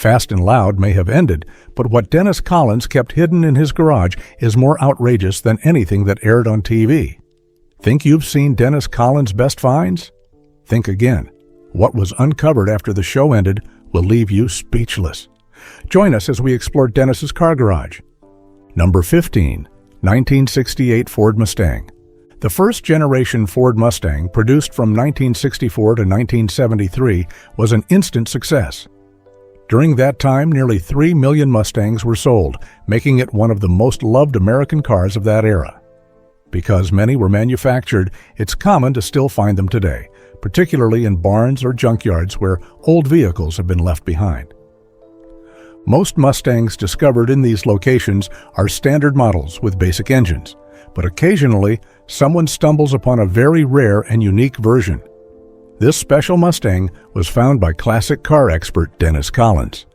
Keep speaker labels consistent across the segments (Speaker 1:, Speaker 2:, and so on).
Speaker 1: Fast and Loud may have ended, but what Dennis Collins kept hidden in his garage is more outrageous than anything that aired on TV. Think you've seen Dennis Collins' best finds? Think again. What was uncovered after the show ended will leave you speechless. Join us as we explore Dennis's car garage. Number 15. 1968 Ford Mustang. The first-generation Ford Mustang, produced from 1964 to 1973, was an instant success. During that time, nearly 3 million Mustangs were sold, making it one of the most loved American cars of that era. Because many were manufactured, it's common to still find them today, particularly in barns or junkyards where old vehicles have been left behind. Most Mustangs discovered in these locations are standard models with basic engines, but occasionally someone stumbles upon a very rare and unique version. This special Mustang was found by classic car expert Dennis Collins.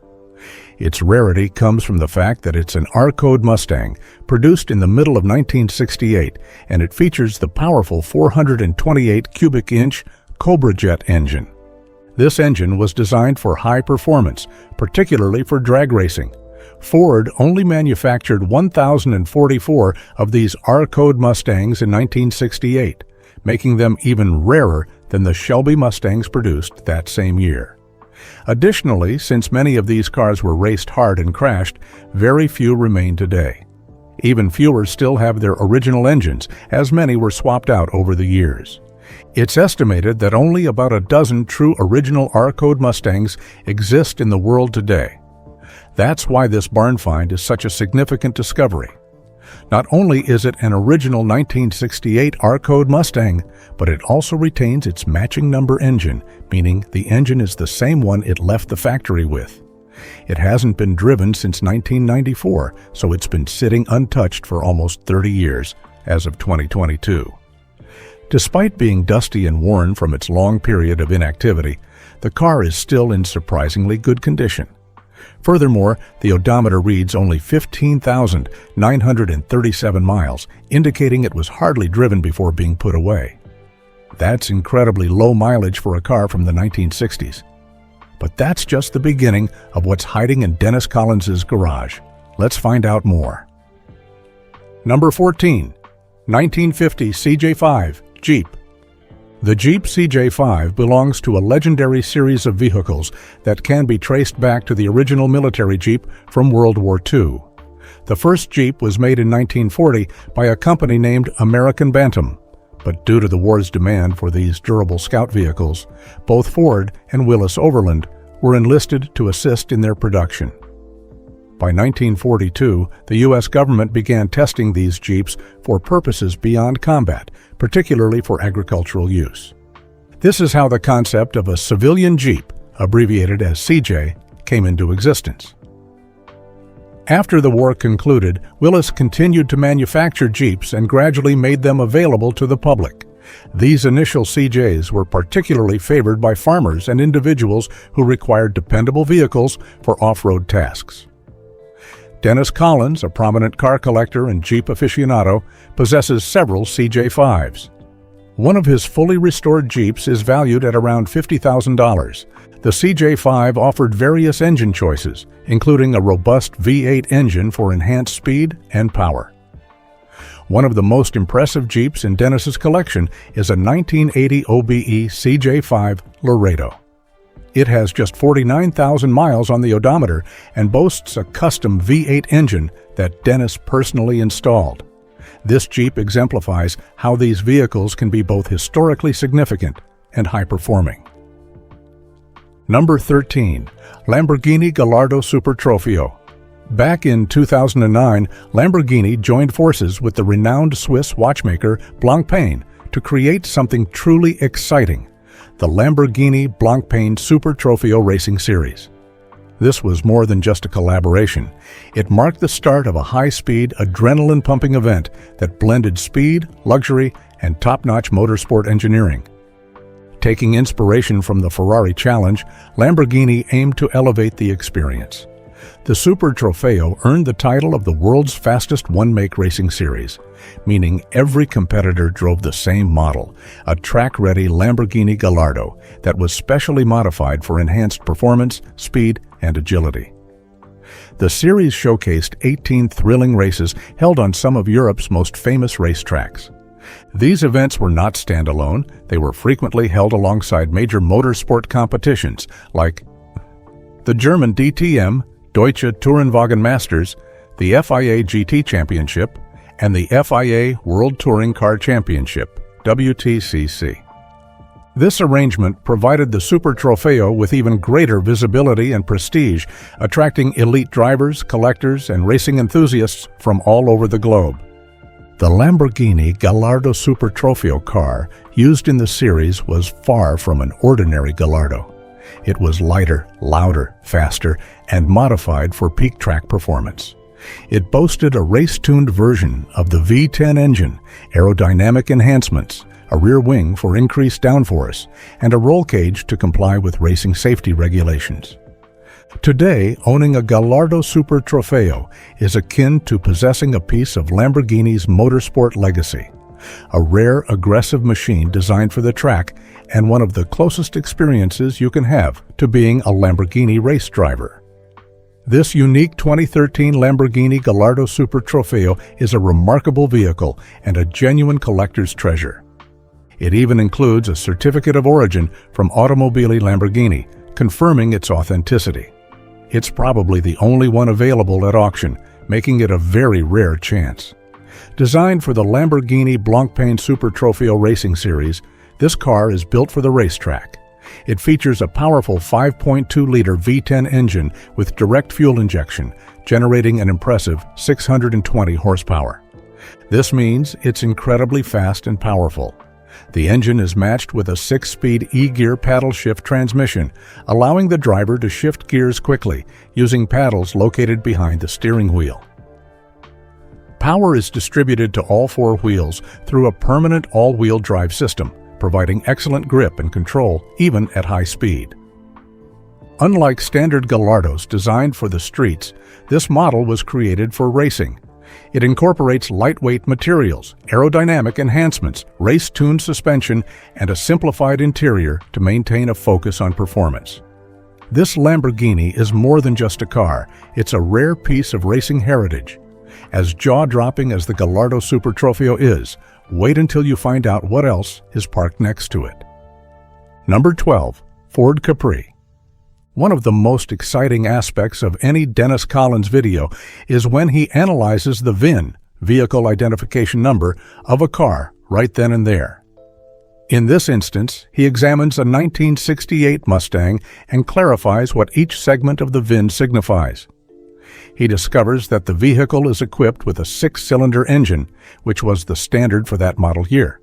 Speaker 1: Its rarity comes from the fact that it's an R-Code Mustang produced in the middle of 1968, and it features the powerful 428 cubic inch Cobra Jet engine. This engine was designed for high performance, particularly for drag racing. Ford only manufactured 1,044 of these R-Code Mustangs in 1968, making them even rarer than the Shelby Mustangs produced that same year. Additionally, since many of these cars were raced hard and crashed, very few remain today. Even fewer still have their original engines, as many were swapped out over the years. It's estimated that only about a dozen true original R-Code Mustangs exist in the world today. That's why this barn find is such a significant discovery. Not only is it an original 1968 R-Code Mustang, but it also retains its matching number engine, meaning the engine is the same one it left the factory with. It hasn't been driven since 1994, so it's been sitting untouched for almost 30 years, as of 2022. Despite being dusty and worn from its long period of inactivity, the car is still in surprisingly good condition. Furthermore, the odometer reads only 15,937 miles, indicating it was hardly driven before being put away. That's incredibly low mileage for a car from the 1960s. But that's just the beginning of what's hiding in Dennis Collins's garage. Let's find out more. Number 14. 1950 CJ5 Jeep. The Jeep CJ5 belongs to a legendary series of vehicles that can be traced back to the original military Jeep from World War II. The first Jeep was made in 1940 by a company named American Bantam, but due to the war's demand for these durable scout vehicles, both Ford and Willis Overland were enlisted to assist in their production. By 1942, the U.S. government began testing these Jeeps for purposes beyond combat, particularly for agricultural use. This is how the concept of a civilian Jeep, abbreviated as CJ, came into existence. After the war concluded, Willis continued to manufacture Jeeps and gradually made them available to the public. These initial CJs were particularly favored by farmers and individuals who required dependable vehicles for off-road tasks. Dennis Collins, a prominent car collector and Jeep aficionado, possesses several CJ5s. One of his fully restored Jeeps is valued at around $50,000. The CJ5 offered various engine choices, including a robust V8 engine for enhanced speed and power. One of the most impressive Jeeps in Dennis's collection is a 1980 OBE CJ5 Laredo. It has just 49,000 miles on the odometer and boasts a custom V8 engine that Dennis personally installed. This Jeep exemplifies how these vehicles can be both historically significant and high-performing. Number 13. Lamborghini Gallardo Super Trofeo. Back in 2009, Lamborghini joined forces with the renowned Swiss watchmaker Blancpain to create something truly exciting: the Lamborghini Blancpain Super Trofeo Racing Series. This was more than just a collaboration. It marked the start of a high-speed, adrenaline-pumping event that blended speed, luxury, and top-notch motorsport engineering. Taking inspiration from the Ferrari Challenge, Lamborghini aimed to elevate the experience. The Super Trofeo earned the title of the world's fastest one-make racing series, meaning every competitor drove the same model, a track-ready Lamborghini Gallardo that was specially modified for enhanced performance, speed, and agility. The series showcased 18 thrilling races held on some of Europe's most famous racetracks. These events were not standalone, they were frequently held alongside major motorsport competitions like the German DTM, Deutsche Tourenwagen Masters, the FIA GT Championship, and the FIA World Touring Car Championship, WTCC. This arrangement provided the Super Trofeo with even greater visibility and prestige, attracting elite drivers, collectors, and racing enthusiasts from all over the globe. The Lamborghini Gallardo Super Trofeo car used in the series was far from an ordinary Gallardo. It was lighter, louder, faster, and modified for peak track performance. It boasted a race-tuned version of the V10 engine, aerodynamic enhancements, a rear wing for increased downforce, and a roll cage to comply with racing safety regulations. Today, owning a Gallardo Super Trofeo is akin to possessing a piece of Lamborghini's motorsport legacy, a rare, aggressive machine designed for the track and one of the closest experiences you can have to being a Lamborghini race driver. This unique 2013 Lamborghini Gallardo Super Trofeo is a remarkable vehicle and a genuine collector's treasure. It even includes a certificate of origin from Automobili Lamborghini, confirming its authenticity. It's probably the only one available at auction, making it a very rare chance. Designed for the Lamborghini Blancpain Super Trofeo Racing Series, this car is built for the racetrack. It features a powerful 5.2-liter V10 engine with direct fuel injection, generating an impressive 620 horsepower. This means it's incredibly fast and powerful. The engine is matched with a 6-speed E-gear paddle shift transmission, allowing the driver to shift gears quickly, using paddles located behind the steering wheel. Power is distributed to all four wheels through a permanent all-wheel drive system, providing excellent grip and control even at high speed. Unlike standard Gallardos designed for the streets, this model was created for racing. It incorporates lightweight materials, aerodynamic enhancements, race-tuned suspension, and a simplified interior to maintain a focus on performance. This Lamborghini is more than just a car, it's a rare piece of racing heritage. As jaw-dropping as the Gallardo Super Trofeo is, wait until you find out what else is parked next to it. Number 12. Ford Capri. One of the most exciting aspects of any Dennis Collins video is when he analyzes the VIN, vehicle identification number, of a car right then and there. In this instance, he examines a 1968 Mustang and clarifies what each segment of the VIN signifies. He discovers that the vehicle is equipped with a 6-cylinder engine, which was the standard for that model year.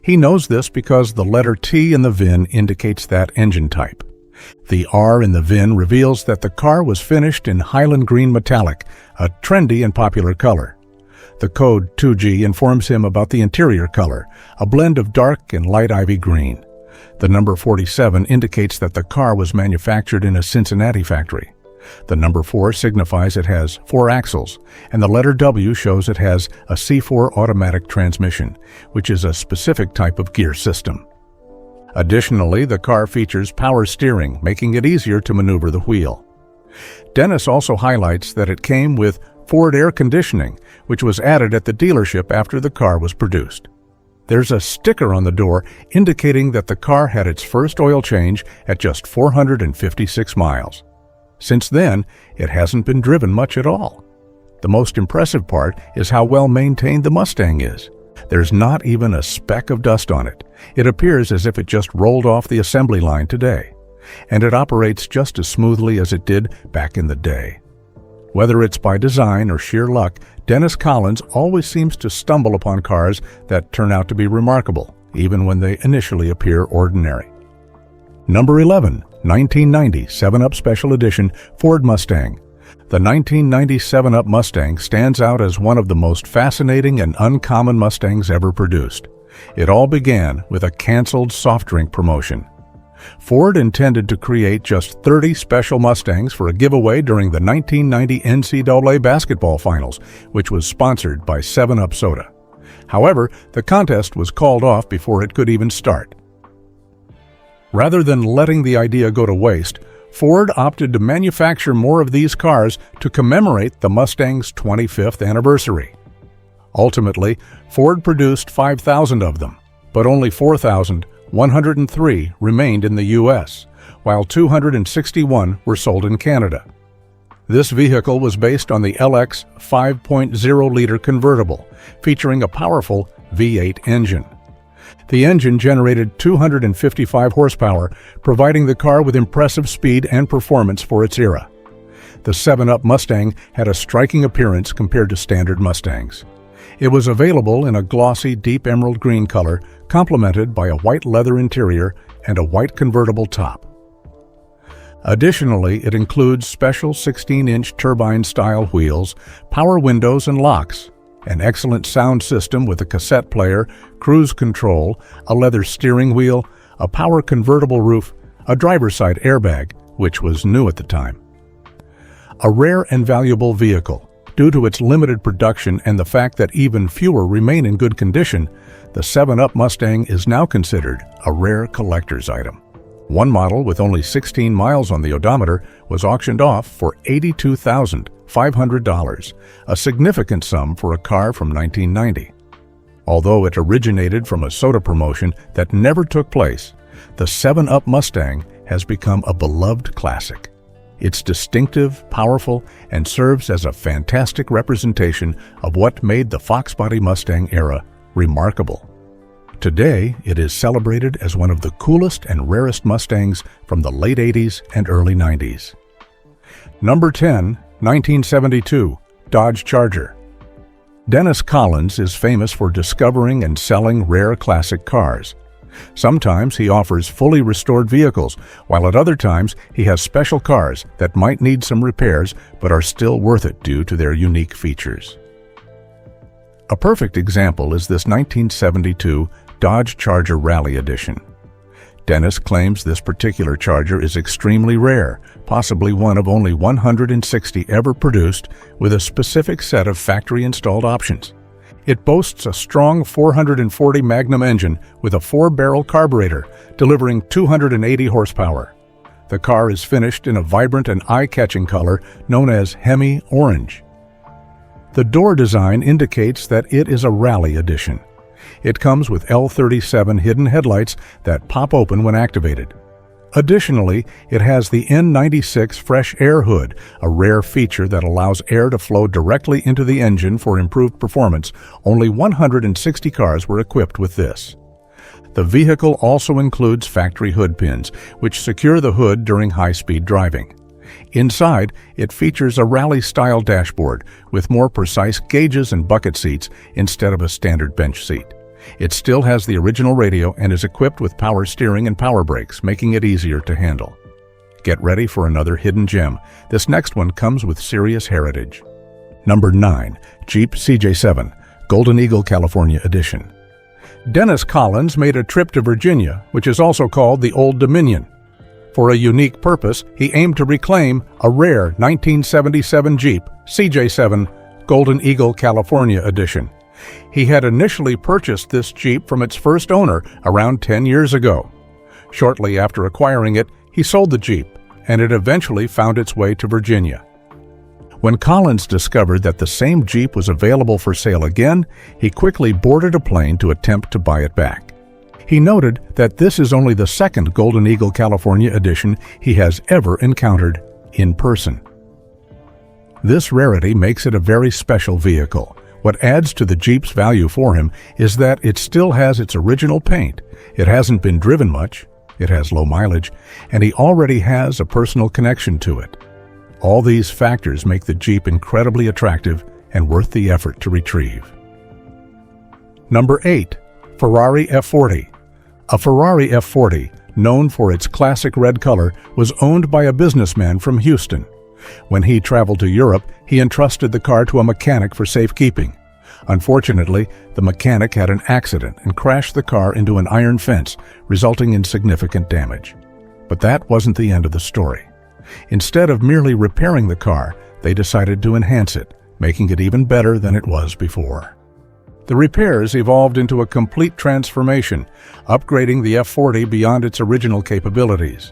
Speaker 1: He knows this because the letter T in the VIN indicates that engine type. The R in the VIN reveals that the car was finished in Highland Green Metallic, a trendy and popular color. The code 2G informs him about the interior color, a blend of dark and light ivy green. The number 47 indicates that the car was manufactured in a Cincinnati factory. The number 4 signifies it has 4 axles, and the letter W shows it has a C4 automatic transmission, which is a specific type of gear system. Additionally, the car features power steering, making it easier to maneuver the wheel. Dennis also highlights that it came with Ford air conditioning, which was added at the dealership after the car was produced. There's a sticker on the door indicating that the car had its first oil change at just 456 miles. Since then, it hasn't been driven much at all. The most impressive part is how well maintained the Mustang is. There's not even a speck of dust on it. It appears as if it just rolled off the assembly line today. And it operates just as smoothly as it did back in the day. Whether it's by design or sheer luck, Dennis Collins always seems to stumble upon cars that turn out to be remarkable, even when they initially appear ordinary. Number 11. 1990 7-Up Special Edition Ford Mustang. The 1990 7-Up Mustang stands out as one of the most fascinating and uncommon Mustangs ever produced. It all began with a canceled soft drink promotion. Ford intended to create just 30 special Mustangs for a giveaway during the 1990 NCAA basketball finals, which was sponsored by 7-Up Soda. However, the contest was called off before it could even start. Rather than letting the idea go to waste, Ford opted to manufacture more of these cars to commemorate the Mustang's 25th anniversary. Ultimately, Ford produced 5,000 of them, but only 4,103 remained in the U.S., while 261 were sold in Canada. This vehicle was based on the LX 5.0-liter convertible, featuring a powerful V8 engine. The engine generated 255 horsepower, providing the car with impressive speed and performance for its era. The 7-Up Mustang had a striking appearance compared to standard Mustangs. It was available in a glossy deep emerald green color, complemented by a white leather interior and a white convertible top. Additionally, it includes special 16-inch turbine-style wheels, power windows and locks, an excellent sound system with a cassette player, cruise control, a leather steering wheel, a power convertible roof, a driver's side airbag, which was new at the time. A rare and valuable vehicle. Due to its limited production and the fact that even fewer remain in good condition, the 7-Up Mustang is now considered a rare collector's item. One model with only 16 miles on the odometer was auctioned off for $82,500, a significant sum for a car from 1990. Although it originated from a soda promotion that never took place, the 7-Up Mustang has become a beloved classic. It's distinctive, powerful, and serves as a fantastic representation of what made the Fox Body Mustang era remarkable. Today, it is celebrated as one of the coolest and rarest Mustangs from the late 80s and early 90s. Number 10, 1972, Dodge Charger. Dennis Collins is famous for discovering and selling rare classic cars. Sometimes he offers fully restored vehicles, while at other times he has special cars that might need some repairs but are still worth it due to their unique features. A perfect example is this 1972 Dodge Charger Rally Edition. Dennis claims this particular Charger is extremely rare, possibly one of only 160 ever produced, with a specific set of factory-installed options. It boasts a strong 440 Magnum engine with a 4-barrel carburetor, delivering 280 horsepower. The car is finished in a vibrant and eye-catching color known as Hemi Orange. The door design indicates that it is a rally edition. It comes with L37 hidden headlights that pop open when activated. Additionally, it has the N96 fresh air hood, a rare feature that allows air to flow directly into the engine for improved performance. Only 160 cars were equipped with this. The vehicle also includes factory hood pins, which secure the hood during high-speed driving. Inside, it features a rally-style dashboard with more precise gauges and bucket seats instead of a standard bench seat. It still has the original radio and is equipped with power steering and power brakes, making it easier to handle. Get ready for another hidden gem. This next one comes with serious heritage. Number 9. Jeep CJ7, Golden Eagle California Edition. Dennis Collins made a trip to Virginia, which is also called the Old Dominion. For a unique purpose, he aimed to reclaim a rare 1977 Jeep CJ7 Golden Eagle California Edition. He had initially purchased this Jeep from its first owner around 10 years ago. Shortly after acquiring it, he sold the Jeep, and it eventually found its way to Virginia. When Collins discovered that the same Jeep was available for sale again, he quickly boarded a plane to attempt to buy it back. He noted that this is only the second Golden Eagle California Edition he has ever encountered in person. This rarity makes it a very special vehicle. What adds to the Jeep's value for him is that it still has its original paint, it hasn't been driven much, it has low mileage, and he already has a personal connection to it. All these factors make the Jeep incredibly attractive and worth the effort to retrieve. Number 8. Ferrari F40. A Ferrari F40, known for its classic red color, was owned by a businessman from Houston. When he traveled to Europe, he entrusted the car to a mechanic for safekeeping. Unfortunately, the mechanic had an accident and crashed the car into an iron fence, resulting in significant damage. But that wasn't the end of the story. Instead of merely repairing the car, they decided to enhance it, making it even better than it was before. The repairs evolved into a complete transformation, upgrading the F40 beyond its original capabilities.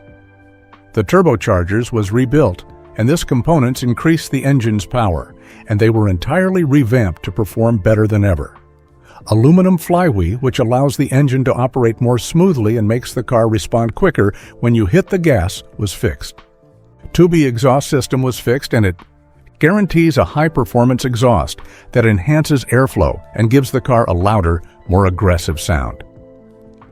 Speaker 1: The turbochargers was rebuilt, and this components increased the engine's power, and they were entirely revamped to perform better than ever. Aluminum flywheel, which allows the engine to operate more smoothly and makes the car respond quicker when you hit the gas, was fixed. Tubby exhaust system was fixed, and it guarantees a high-performance exhaust that enhances airflow and gives the car a louder, more aggressive sound.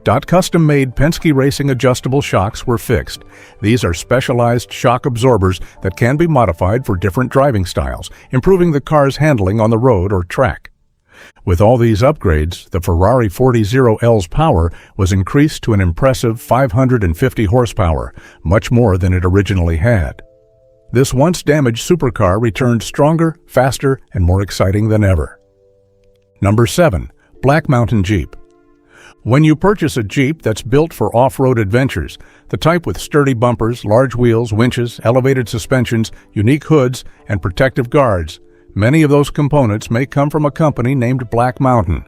Speaker 1: Custom-made Penske Racing adjustable shocks were fixed. These are specialized shock absorbers that can be modified for different driving styles, improving the car's handling on the road or track. With all these upgrades, the Ferrari 400L's power was increased to an impressive 550 horsepower, much more than it originally had. This once damaged supercar returned stronger, faster, and more exciting than ever. Number 7. Black Mountain Jeep. When you purchase a Jeep that's built for off-road adventures, the type with sturdy bumpers, large wheels, winches, elevated suspensions, unique hoods, and protective guards, many of those components may come from a company named Black Mountain.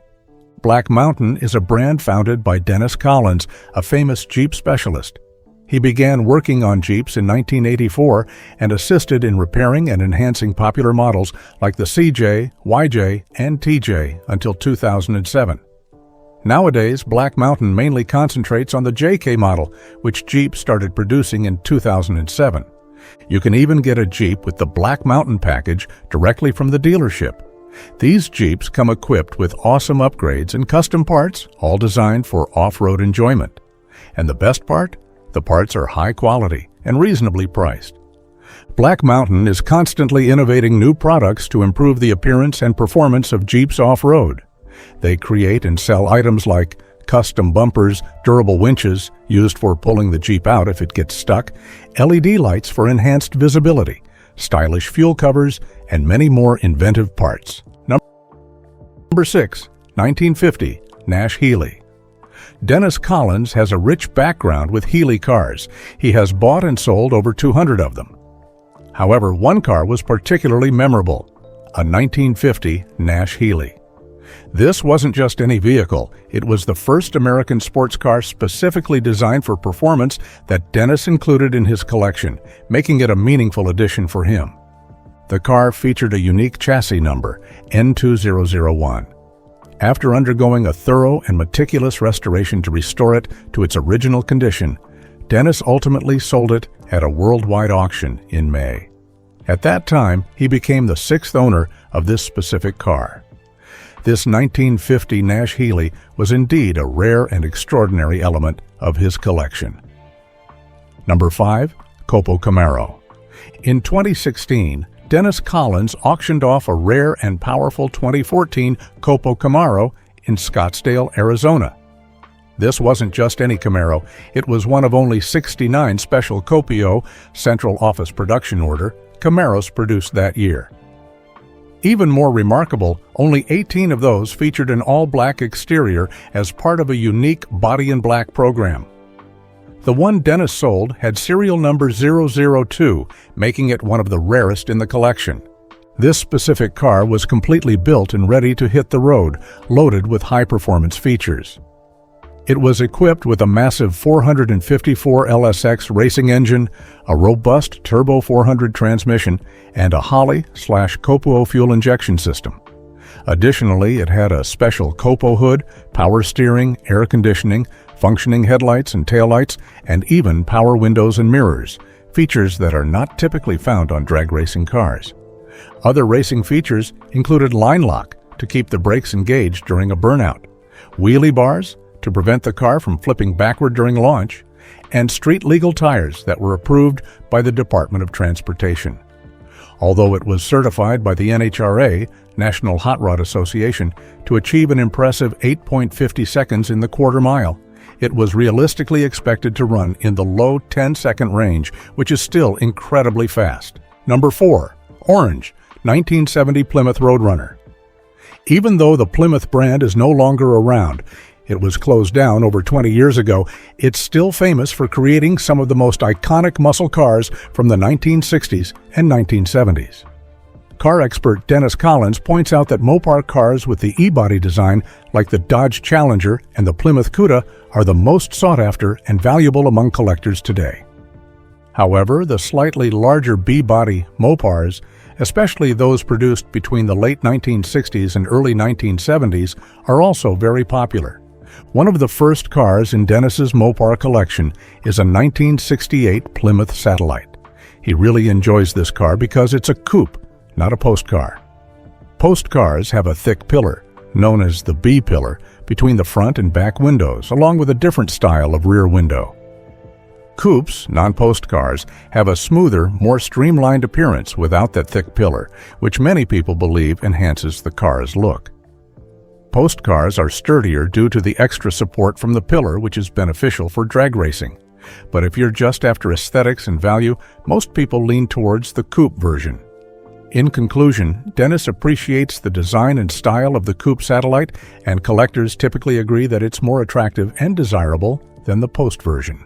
Speaker 1: Black Mountain is a brand founded by Dennis Collins, a famous Jeep specialist. He began working on Jeeps in 1984 and assisted in repairing and enhancing popular models like the CJ, YJ, and TJ until 2007. Nowadays, Black Mountain mainly concentrates on the JK model, which Jeep started producing in 2007. You can even get a Jeep with the Black Mountain package directly from the dealership. These Jeeps come equipped with awesome upgrades and custom parts, all designed for off-road enjoyment. And the best part? The parts are high quality and reasonably priced. Black Mountain is constantly innovating new products to improve the appearance and performance of Jeeps off-road. They create and sell items like custom bumpers, durable winches used for pulling the Jeep out if it gets stuck, LED lights for enhanced visibility, stylish fuel covers, and many more inventive parts. Number 6. 1950 Nash Healey. Dennis Collins has a rich background with Healey cars. He has bought and sold over 200 of them. However, one car was particularly memorable, a 1950 Nash Healey. This wasn't just any vehicle, it was the first American sports car specifically designed for performance that Dennis included in his collection, making it a meaningful addition for him. The car featured a unique chassis number, N2001. After undergoing a thorough and meticulous restoration to restore it to its original condition, Dennis ultimately sold it at a worldwide auction in May. At that time, he became the 6th owner of this specific car. This 1950 Nash Healey was indeed a rare and extraordinary element of his collection. Number 5. Copo Camaro. In 2016, Dennis Collins auctioned off a rare and powerful 2014 Copo Camaro in Scottsdale, Arizona. This wasn't just any Camaro, it was one of only 69 special Copio Central Office Production Order Camaros produced that year. Even more remarkable, only 18 of those featured an all-black exterior as part of a unique Body in Black program. The one Dennis sold had serial number 002, making it one of the rarest in the collection. This specific car was completely built and ready to hit the road, loaded with high-performance features. It was equipped with a massive 454 LSX racing engine, a robust Turbo 400 transmission, and a Holley/Copo fuel injection system. Additionally, it had a special Copo hood, power steering, air conditioning, functioning headlights and taillights, and even power windows and mirrors, features that are not typically found on drag racing cars. Other racing features included line lock to keep the brakes engaged during a burnout, wheelie bars to prevent the car from flipping backward during launch, and street-legal tires that were approved by the Department of Transportation. Although it was certified by the NHRA, National Hot Rod Association, to achieve an impressive 8.50 seconds in the quarter mile, it was realistically expected to run in the low 10-second range, which is still incredibly fast. Number 4. Orange, 1970 Plymouth Roadrunner. Even though the Plymouth brand is no longer around, it was closed down over 20 years ago, it's still famous for creating some of the most iconic muscle cars from the 1960s and 1970s. Car expert Dennis Collins points out that Mopar cars with the E-body design, like the Dodge Challenger and the Plymouth Cuda, are the most sought after and valuable among collectors today. However, the slightly larger B-body Mopars, especially those produced between the late 1960s and early 1970s, are also very popular. One of the first cars in Dennis's Mopar collection is a 1968 Plymouth Satellite. He really enjoys this car because it's a coupe, not a post car. Post cars have a thick pillar, known as the B-pillar, between the front and back windows, along with a different style of rear window. Coupes, non-post cars, have a smoother, more streamlined appearance without that thick pillar, which many people believe enhances the car's look. Post cars are sturdier due to the extra support from the pillar, which is beneficial for drag racing. But if you're just after aesthetics and value, most people lean towards the coupe version. In conclusion, Dennis appreciates the design and style of the coupe Satellite, and collectors typically agree that it's more attractive and desirable than the post version.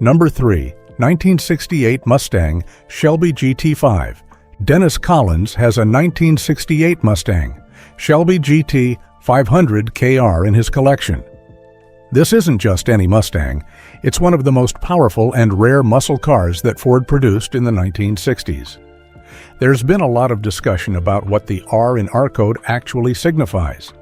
Speaker 1: Number 3. 1968 Mustang Shelby GT5. Dennis Collins has a 1968 Mustang Shelby GT 500 KR in his collection. This isn't just any Mustang. It's one of the most powerful and rare muscle cars that Ford produced in the 1960s. There's been a lot of discussion about what the R in R code actually signifies.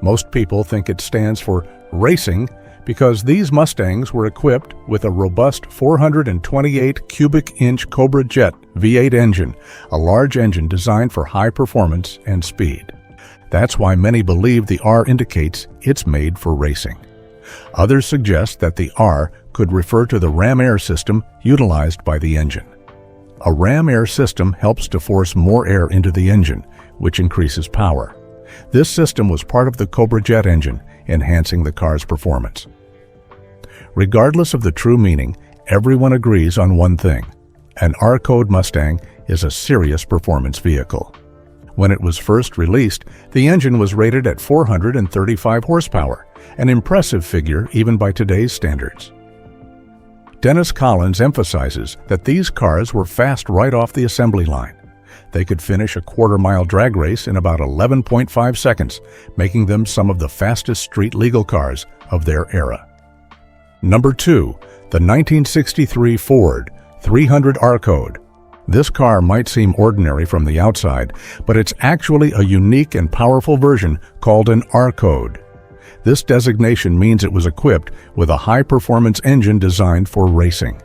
Speaker 1: Most people think it stands for racing because these Mustangs were equipped with a robust 428 cubic inch Cobra Jet V8 engine, a large engine designed for high performance and speed. That's why many believe the R indicates it's made for racing. Others suggest that the R could refer to the ram air system utilized by the engine. A ram air system helps to force more air into the engine, which increases power. This system was part of the Cobra Jet engine, enhancing the car's performance. Regardless of the true meaning, everyone agrees on one thing: an R-code Mustang is a serious performance vehicle. When it was first released, the engine was rated at 435 horsepower, an impressive figure even by today's standards. Dennis Collins emphasizes that these cars were fast right off the assembly line. They could finish a quarter-mile drag race in about 11.5 seconds, making them some of the fastest street-legal cars of their era. Number 2. The 1963 Ford 300 R-Code. This car might seem ordinary from the outside, but it's actually a unique and powerful version called an R-Code. This designation means it was equipped with a high-performance engine designed for racing.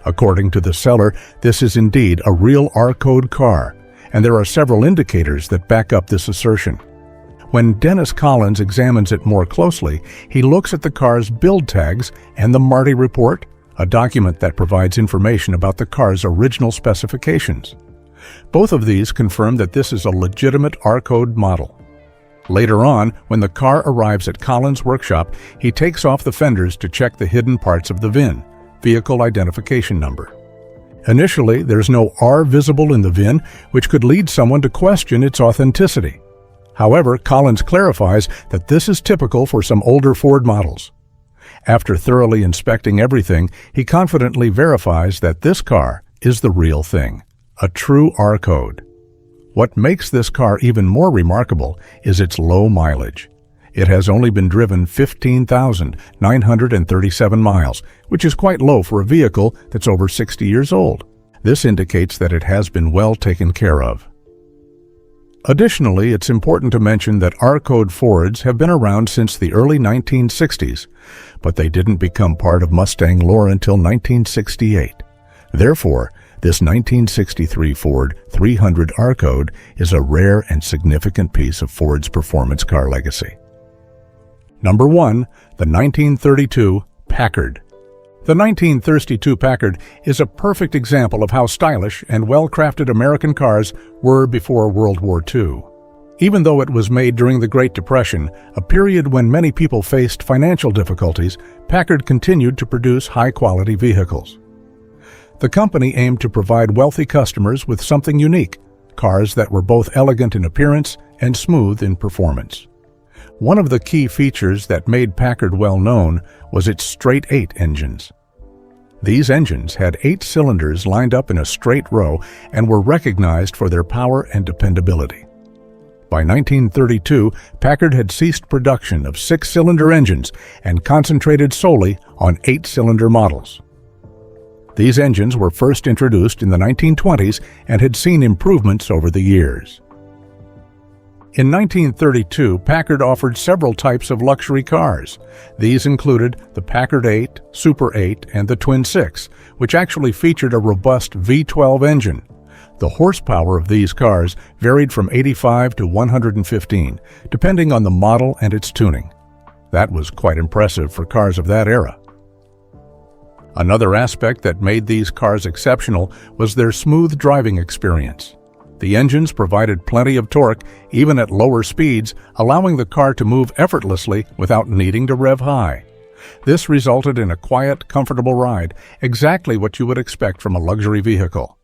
Speaker 1: According to the seller, this is indeed a real R-Code car, and there are several indicators that back up this assertion. When Dennis Collins examines it more closely, he looks at the car's build tags and the Marti report, a document that provides information about the car's original specifications. Both of these confirm that this is a legitimate R-Code model. Later on, when the car arrives at Collins' workshop, he takes off the fenders to check the hidden parts of the VIN, vehicle identification number. Initially, there's no R visible in the VIN, which could lead someone to question its authenticity. However, Collins clarifies that this is typical for some older Ford models. After thoroughly inspecting everything, he confidently verifies that this car is the real thing, a true R-Code. What makes this car even more remarkable is its low mileage. It has only been driven 15,937 miles, which is quite low for a vehicle that's over 60 years old. This indicates that it has been well taken care of. Additionally, it's important to mention that R-Code Fords have been around since the early 1960s, but they didn't become part of Mustang lore until 1968. Therefore, this 1963 Ford 300 R-Code is a rare and significant piece of Ford's performance car legacy. Number 1. The 1932 Packard. The 1932 Packard is a perfect example of how stylish and well-crafted American cars were before World War II. Even though it was made during the Great Depression, a period when many people faced financial difficulties, Packard continued to produce high-quality vehicles. The company aimed to provide wealthy customers with something unique, cars that were both elegant in appearance and smooth in performance. One of the key features that made Packard well known was its straight-8 engines. These engines had 8 cylinders lined up in a straight row and were recognized for their power and dependability. By 1932, Packard had ceased production of 6-cylinder engines and concentrated solely on 8-cylinder models. These engines were first introduced in the 1920s and had seen improvements over the years. In 1932, Packard offered several types of luxury cars. These included the Packard 8, Super 8, and the Twin 6, which actually featured a robust V12 engine. The horsepower of these cars varied from 85 to 115, depending on the model and its tuning. That was quite impressive for cars of that era. Another aspect that made these cars exceptional was their smooth driving experience. The engines provided plenty of torque even at lower speeds, allowing the car to move effortlessly without needing to rev high. This resulted in a quiet, comfortable ride, exactly what you would expect from a luxury vehicle.